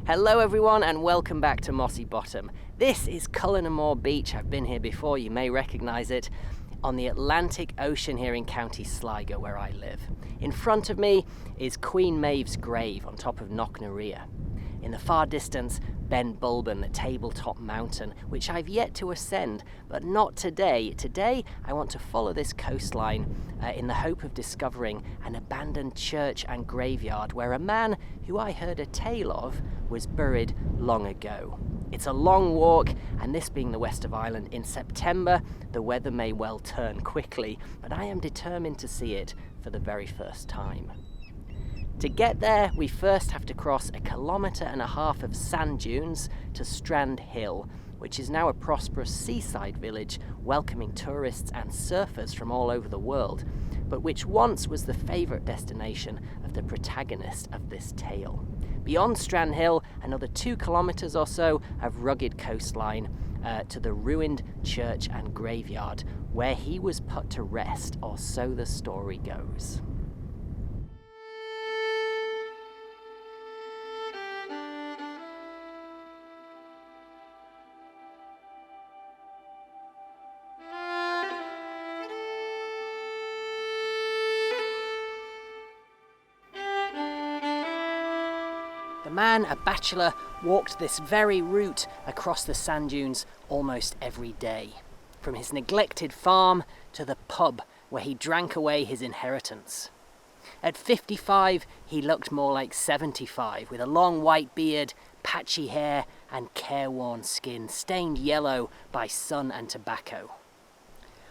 Hello everyone and welcome back to Mossy Bottom. This is Cullinamore Beach. I've been here before, you may recognise it, on the Atlantic Ocean here in County Sligo where I live. In front of me is Queen Maeve's grave on top of Knocknarea. In the far distance, Ben Bulben, the tabletop mountain, which I've yet to ascend, but not today. Today, I want to follow this coastline in the hope of discovering an abandoned church and graveyard where a man who I heard a tale of was buried long ago. It's a long walk, and this being the west of Ireland in September, the weather may well turn quickly, but I am determined to see it for the very first time. To get there, we first have to cross 1.5 kilometres of sand dunes to Strandhill, which is now a prosperous seaside village welcoming tourists and surfers from all over the world, but which once was the favourite destination of the protagonist of this tale. Beyond Strandhill, another 2 kilometres or so of rugged coastline to the ruined church and graveyard, where he was put to rest, or so the story goes. The man, a bachelor, walked this very route across the sand dunes almost every day, from his neglected farm to the pub where he drank away his inheritance. At 55, he looked more like 75, with a long white beard, patchy hair and careworn skin stained yellow by sun and tobacco.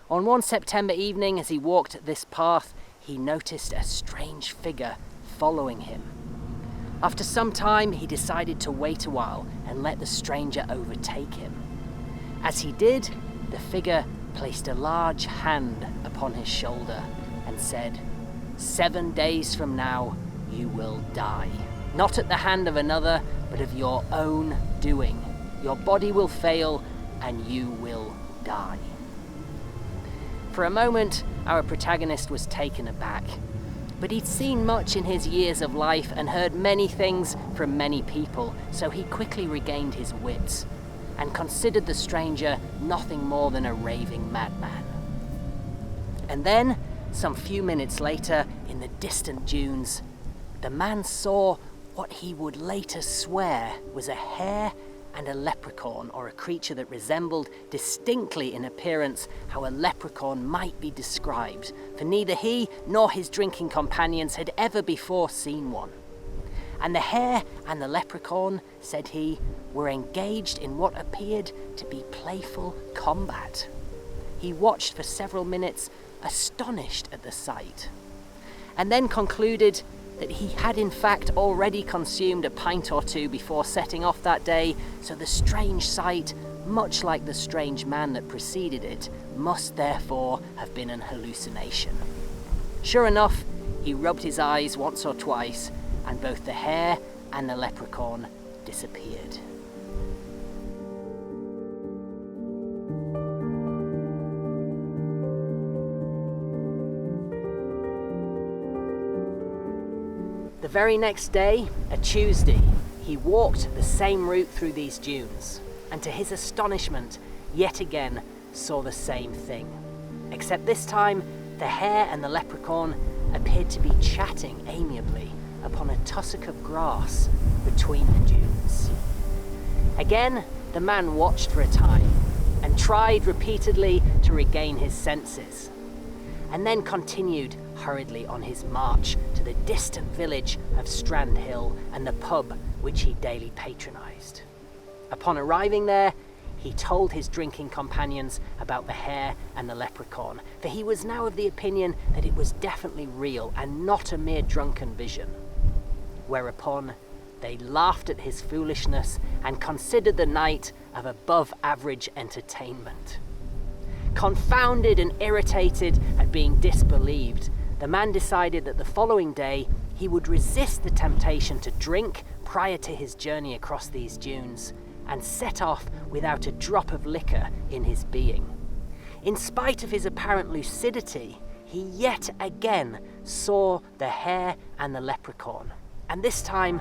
On one September evening, as he walked this path, he noticed a strange figure following him. After some time, he decided to wait a while and let the stranger overtake him. As he did, the figure placed a large hand upon his shoulder and said, "7 days from now, you will die. Not at the hand of another, but of your own doing. Your body will fail and you will die." For a moment, our protagonist was taken aback. But he'd seen much in his years of life and heard many things from many people, so he quickly regained his wits and considered the stranger nothing more than a raving madman. And then, some few minutes later, in the distant dunes, the man saw what he would later swear was a hare and a leprechaun, or a creature that resembled distinctly in appearance how a leprechaun might be described, for neither he nor his drinking companions had ever before seen one. And the hare and the leprechaun, said he, were engaged in what appeared to be playful combat. He watched for several minutes, astonished at the sight, and then concluded that he had in fact already consumed a pint or two before setting off that day, so the strange sight, much like the strange man that preceded it, must therefore have been an hallucination. Sure enough, he rubbed his eyes once or twice, and both the hare and the leprechaun disappeared. The very next day, a Tuesday, he walked the same route through these dunes, and to his astonishment, yet again saw the same thing. Except this time, the hare and the leprechaun appeared to be chatting amiably upon a tussock of grass between the dunes. Again, the man watched for a time and tried repeatedly to regain his senses, and then continued hurriedly on his march to the distant village of Strandhill and the pub which he daily patronised. Upon arriving there, he told his drinking companions about the hare and the leprechaun, for he was now of the opinion that it was definitely real and not a mere drunken vision. Whereupon they laughed at his foolishness and considered the night of above-average entertainment. Confounded and irritated at being disbelieved, the man decided that the following day he would resist the temptation to drink prior to his journey across these dunes and set off without a drop of liquor in his being. In spite of his apparent lucidity, he yet again saw the hare and the leprechaun, and this time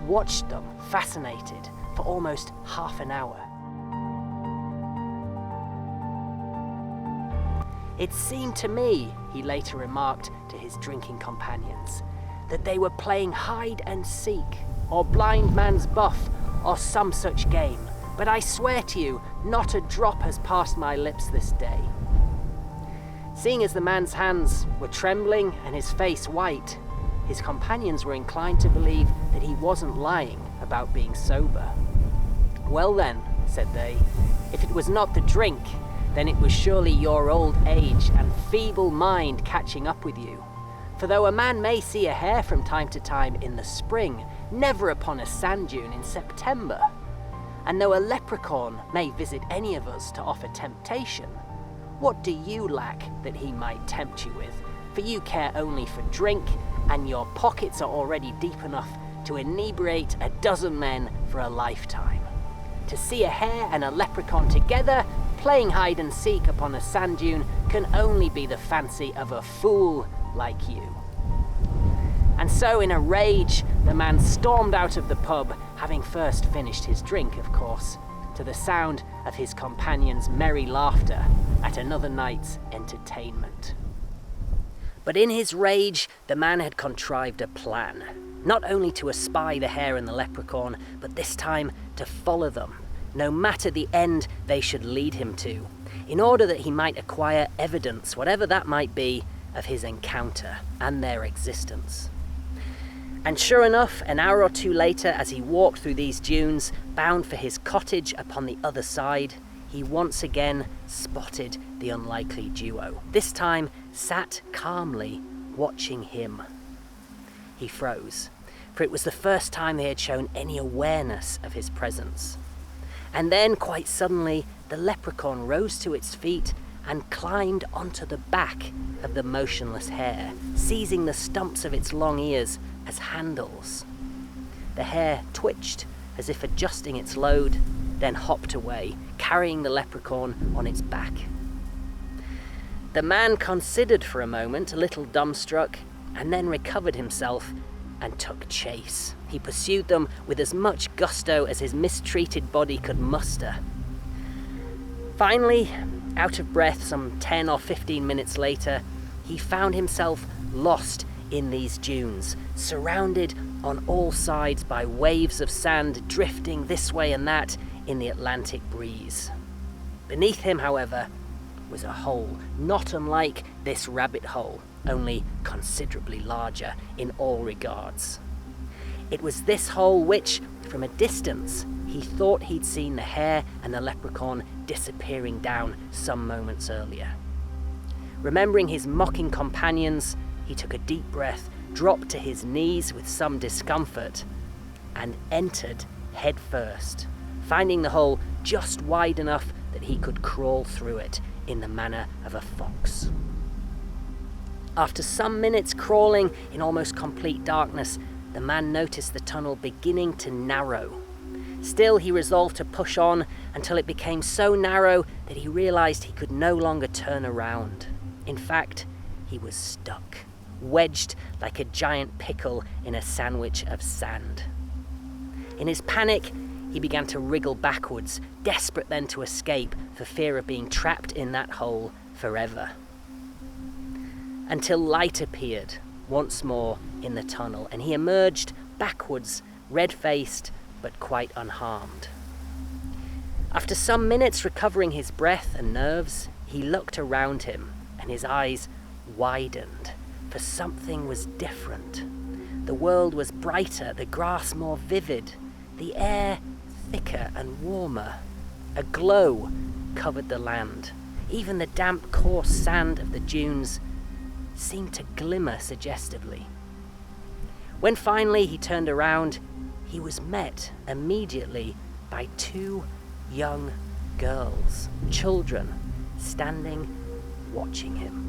watched them, fascinated, for almost half an hour. It seemed to me, he later remarked to his drinking companions, that they were playing hide and seek, or blind man's buff, or some such game, but I swear to you, not a drop has passed my lips this day. Seeing as the man's hands were trembling and his face white, his companions were inclined to believe that he wasn't lying about being sober. "Well then," said they, "if it was not the drink, then it was surely your old age and feeble mind catching up with you. For though a man may see a hare from time to time in the spring, never upon a sand dune in September. And though a leprechaun may visit any of us to offer temptation, what do you lack that he might tempt you with? For you care only for drink, and your pockets are already deep enough to inebriate a dozen men for a lifetime. To see a hare and a leprechaun together, playing hide and seek upon a sand dune, can only be the fancy of a fool like you." And so, in a rage, the man stormed out of the pub, having first finished his drink, of course, to the sound of his companions' merry laughter at another night's entertainment. But in his rage, the man had contrived a plan, not only to espy the hare and the leprechaun, but this time to follow them, no matter the end they should lead him to, in order that he might acquire evidence, whatever that might be, of his encounter and their existence. And sure enough, an hour or two later, as he walked through these dunes, bound for his cottage upon the other side, he once again spotted the unlikely duo, this time sat calmly watching him. He froze, for it was the first time they had shown any awareness of his presence. And then, quite suddenly, the leprechaun rose to its feet and climbed onto the back of the motionless hare, seizing the stumps of its long ears as handles. The hare twitched as if adjusting its load, then hopped away, carrying the leprechaun on its back. The man considered for a moment, a little dumbstruck, and then recovered himself and took chase. He pursued them with as much gusto as his mistreated body could muster. Finally, out of breath some 10 or 15 minutes later, he found himself lost in these dunes, surrounded on all sides by waves of sand drifting this way and that in the Atlantic breeze. Beneath him, however, was a hole, not unlike this rabbit hole, only considerably larger in all regards. It was this hole which, from a distance, he thought he'd seen the hare and the leprechaun disappearing down some moments earlier. Remembering his mocking companions, he took a deep breath, dropped to his knees with some discomfort, and entered head first, finding the hole just wide enough that he could crawl through it in the manner of a fox. After some minutes crawling in almost complete darkness, the man noticed the tunnel beginning to narrow. Still, he resolved to push on until it became so narrow that he realized he could no longer turn around. In fact, he was stuck, wedged like a giant pickle in a sandwich of sand. In his panic, he began to wriggle backwards, desperate then to escape for fear of being trapped in that hole forever. Until light appeared once more in the tunnel, and he emerged backwards, red-faced but quite unharmed. After some minutes recovering his breath and nerves, he looked around him, and his eyes widened, for something was different. The world was brighter, the grass more vivid, the air thicker and warmer. A glow covered the land. Even the damp, coarse sand of the dunes seemed to glimmer suggestively. When finally he turned around, he was met immediately by two young girls, children, standing, watching him.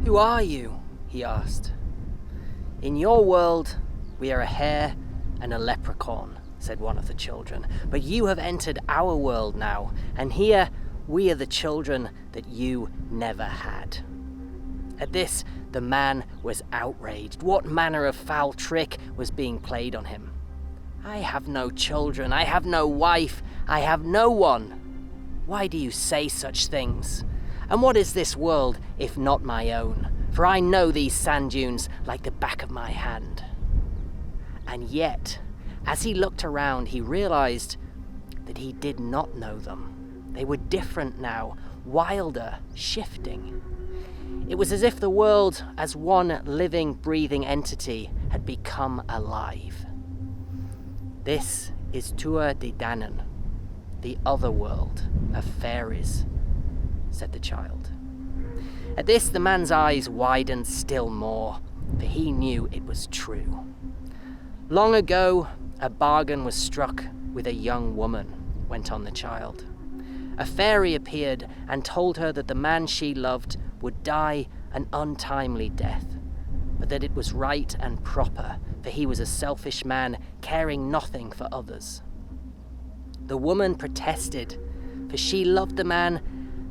"Who are you?" he asked. "In your world, we are a hare and a leprechaun," said one of the children, "but you have entered our world now, and here we are the children that you never had." At this, the man was outraged. What manner of foul trick was being played on him? "I have no children, I have no wife, I have no one. Why do you say such things? And what is this world if not my own? For I know these sand dunes like the back of my hand." And yet, as he looked around, he realized that he did not know them. They were different now, wilder, shifting. It was as if the world, as one living, breathing entity, had become alive. "This is Tuath de Danann, the other world of fairies," said the child. At this, the man's eyes widened still more, for he knew it was true. "Long ago, a bargain was struck with a young woman," went on the child. "A fairy appeared and told her that the man she loved would die an untimely death, but that it was right and proper, for he was a selfish man, caring nothing for others. The woman protested, for she loved the man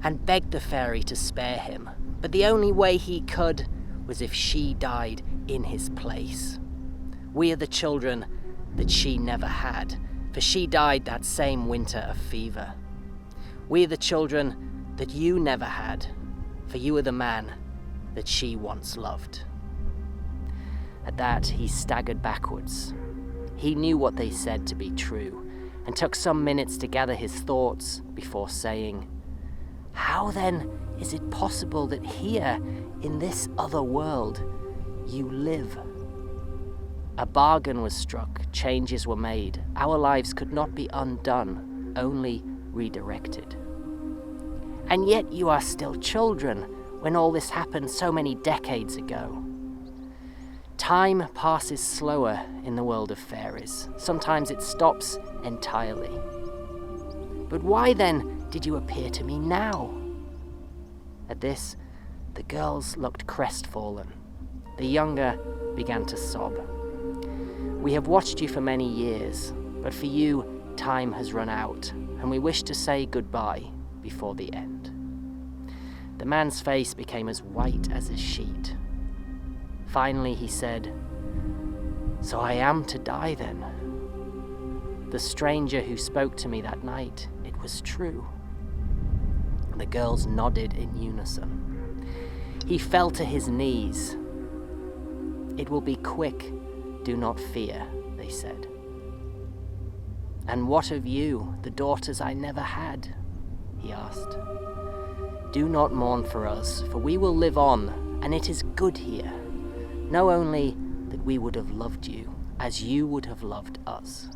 and begged the fairy to spare him, but the only way he could was if she died in his place. We are the children that she never had, for she died that same winter of fever. We are the children that you never had, for you are the man that she once loved." At that, he staggered backwards. He knew what they said to be true, and took some minutes to gather his thoughts before saying, "How then is it possible that here, in this other world, you live? A bargain was struck, changes were made. Our lives could not be undone, only redirected. And yet you are still children when all this happened so many decades ago. Time passes slower in the world of fairies. Sometimes it stops entirely. But why then did you appear to me now?" At this, the girls looked crestfallen. The younger began to sob. "We have watched you for many years, but for you, time has run out, and we wish to say goodbye before the end." The man's face became as white as a sheet. Finally, he said, "So I am to die then? The stranger who spoke to me that night, it was true." The girls nodded in unison. He fell to his knees. "It will be quick, do not fear," they said. "And what of you, the daughters I never had?" he asked. "Do not mourn for us, for we will live on, and it is good here. Know only that we would have loved you as you would have loved us."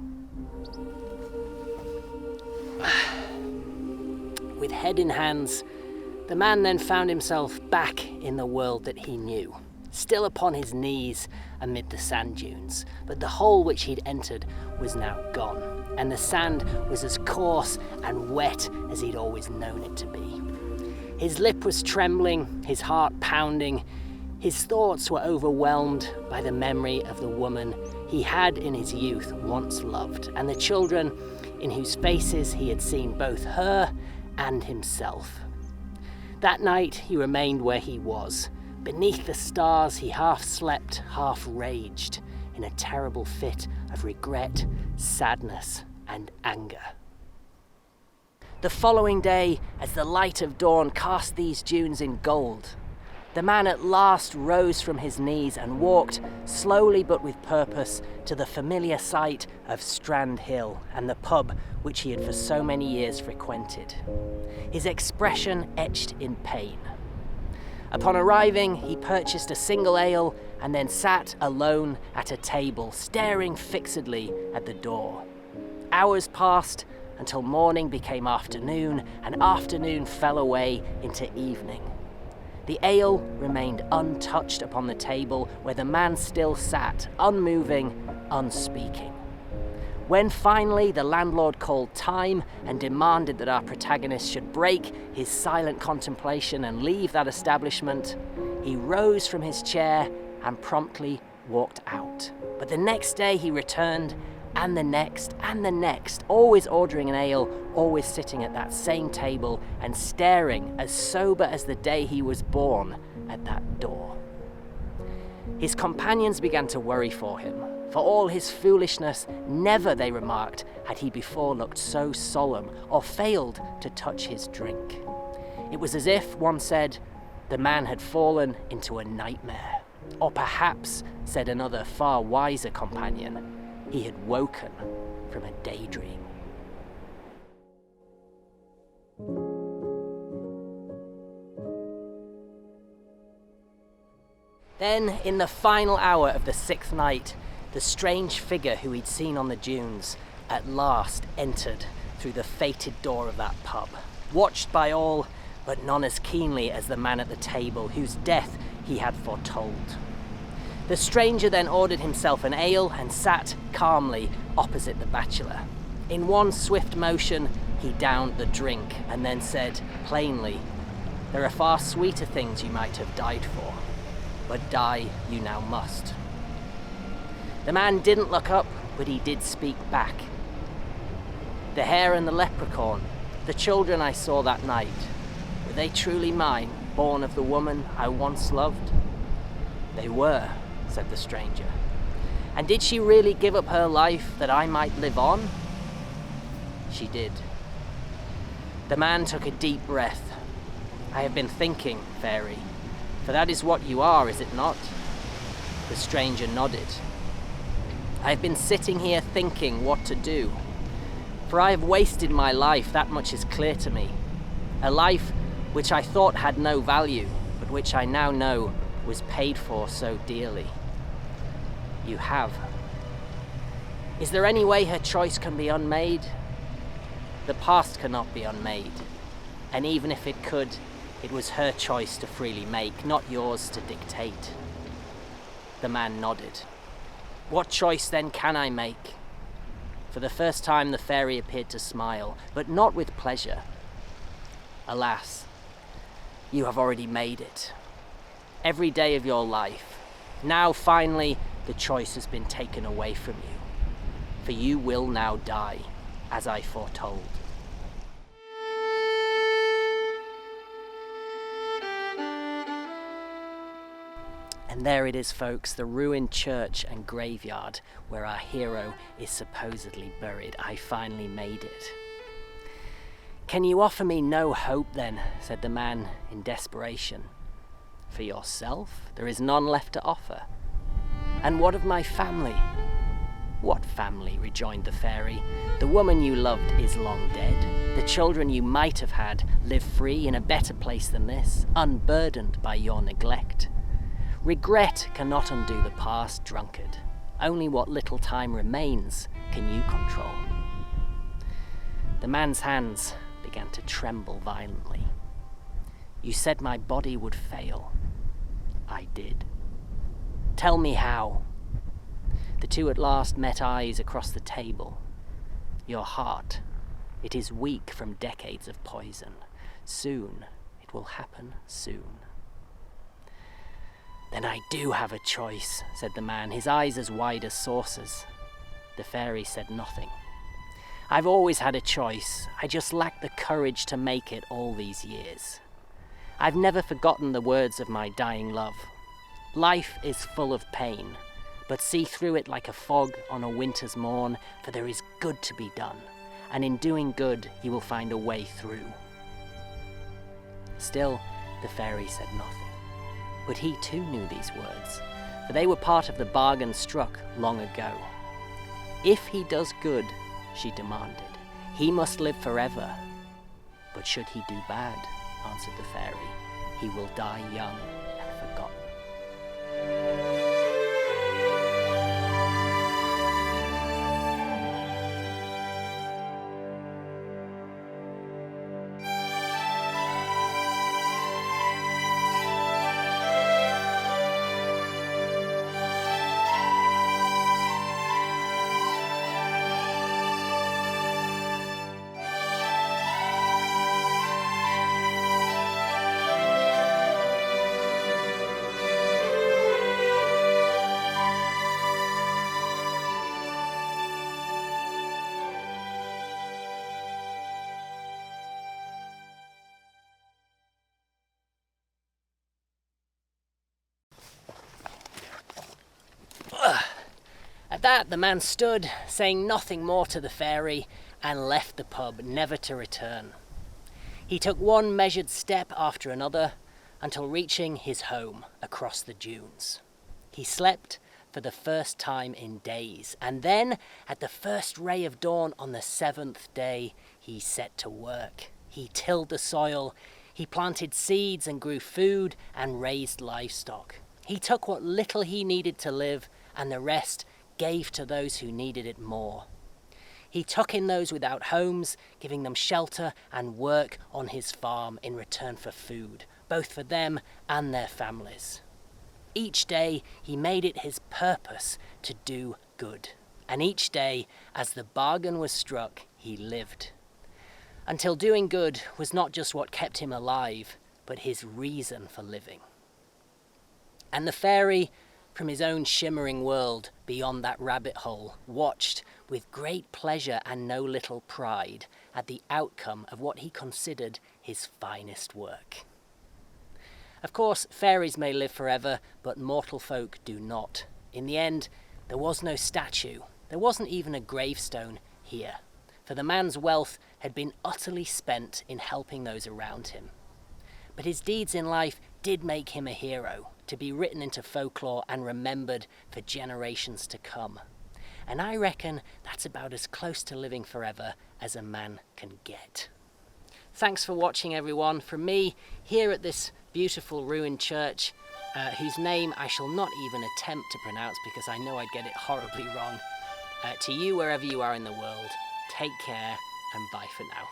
With head in hands, the man then found himself back in the world that he knew, still upon his knees amid the sand dunes, but the hole which he'd entered was now gone, and the sand was as coarse and wet as he'd always known it to be. His lip was trembling, his heart pounding. His thoughts were overwhelmed by the memory of the woman he had in his youth once loved, and the children in whose faces he had seen both her and himself. That night he remained where he was. Beneath the stars he half slept, half raged, in a terrible fit of regret, sadness, and anger. The following day, as the light of dawn cast these dunes in gold, the man at last rose from his knees and walked, slowly but with purpose, to the familiar sight of Strandhill and the pub which he had for so many years frequented, his expression etched in pain. Upon arriving, he purchased a single ale and then sat alone at a table, staring fixedly at the door. Hours passed until morning became afternoon, and afternoon fell away into evening. The ale remained untouched upon the table where the man still sat, unmoving, unspeaking. When finally the landlord called time and demanded that our protagonist should break his silent contemplation and leave that establishment, he rose from his chair and promptly walked out. But the next day he returned and the next, always ordering an ale, always sitting at that same table and staring as sober as the day he was born at that door. His companions began to worry for him. For all his foolishness, never, they remarked, had he before looked so solemn or failed to touch his drink. It was as if, one said, the man had fallen into a nightmare. Or perhaps, said another far wiser companion, he had woken from a daydream. Then, in the final hour of the 6th night, the strange figure who he'd seen on the dunes at last entered through the fated door of that pub, watched by all, but none as keenly as the man at the table whose death he had foretold. The stranger then ordered himself an ale and sat calmly opposite the bachelor. In one swift motion, he downed the drink and then said plainly, "There are far sweeter things you might have died for, but die you now must." The man didn't look up, but he did speak back. "The Hare and the Leprechaun, the children I saw that night, were they truly mine, born of the woman I once loved?" "They were," said the stranger. "And did she really give up her life that I might live on?" "She did." The man took a deep breath. "I have been thinking, fairy, for that is what you are, is it not?" The stranger nodded. "I have been sitting here thinking what to do, for I have wasted my life, that much is clear to me. A life which I thought had no value, but which I now know was paid for so dearly." "You have. Is there any way her choice can be unmade?" "The past cannot be unmade, and even if it could, it was her choice to freely make, not yours to dictate." The man nodded. "What choice then can I make?" For the first time the fairy appeared to smile, but not with pleasure. "Alas, you have already made it. Every day of your life. Now finally the choice has been taken away from you. For you will now die, as I foretold." And there it is, folks, the ruined church and graveyard where our hero is supposedly buried. I finally made it. "Can you offer me no hope then?" said the man in desperation. "For yourself, there is none left to offer. And what of my family?" "What family?" rejoined the fairy. "The woman you loved is long dead. The children you might have had live free in a better place than this, unburdened by your neglect. Regret cannot undo the past, drunkard. Only what little time remains can you control." The man's hands began to tremble violently. "You said my body would fail." "I did." "Tell me how." The two at last met eyes across the table. "Your heart, it is weak from decades of poison. Soon, it will happen soon." "Then I do have a choice," said the man, his eyes as wide as saucers. The fairy said nothing. "I've always had a choice. I just lacked the courage to make it all these years. I've never forgotten the words of my dying love. Life is full of pain, but see through it like a fog on a winter's morn, for there is good to be done, and in doing good you will find a way through." Still, the fairy said nothing. But he too knew these words, for they were part of the bargain struck long ago. If he does good, she demanded, he must live forever. But should he do bad, answered the fairy, he will die young and forgotten. that, the man stood, saying nothing more to the fairy, and left the pub, never to return. He took one measured step after another, until reaching his home across the dunes. He slept for the first time in days, and then, at the first ray of dawn on the 7th day, he set to work. He tilled the soil, he planted seeds and grew food and raised livestock. He took what little he needed to live, and the rest gave to those who needed it more. He took in those without homes, giving them shelter and work on his farm in return for food, both for them and their families. Each day he made it his purpose to do good, and each day, as the bargain was struck, he lived. Until doing good was not just what kept him alive, but his reason for living. And the fairy, from his own shimmering world beyond that rabbit hole, watched with great pleasure and no little pride at the outcome of what he considered his finest work. Of course, fairies may live forever, but mortal folk do not. In the end, there was no statue. There wasn't even a gravestone here, for the man's wealth had been utterly spent in helping those around him. But his deeds in life did make him a hero, to be written into folklore and remembered for generations to come. And I reckon that's about as close to living forever as a man can get. Thanks for watching, everyone. From me, here at this beautiful ruined church, whose name I shall not even attempt to pronounce because I know I'd get it horribly wrong. To you, wherever you are in the world, take care and bye for now.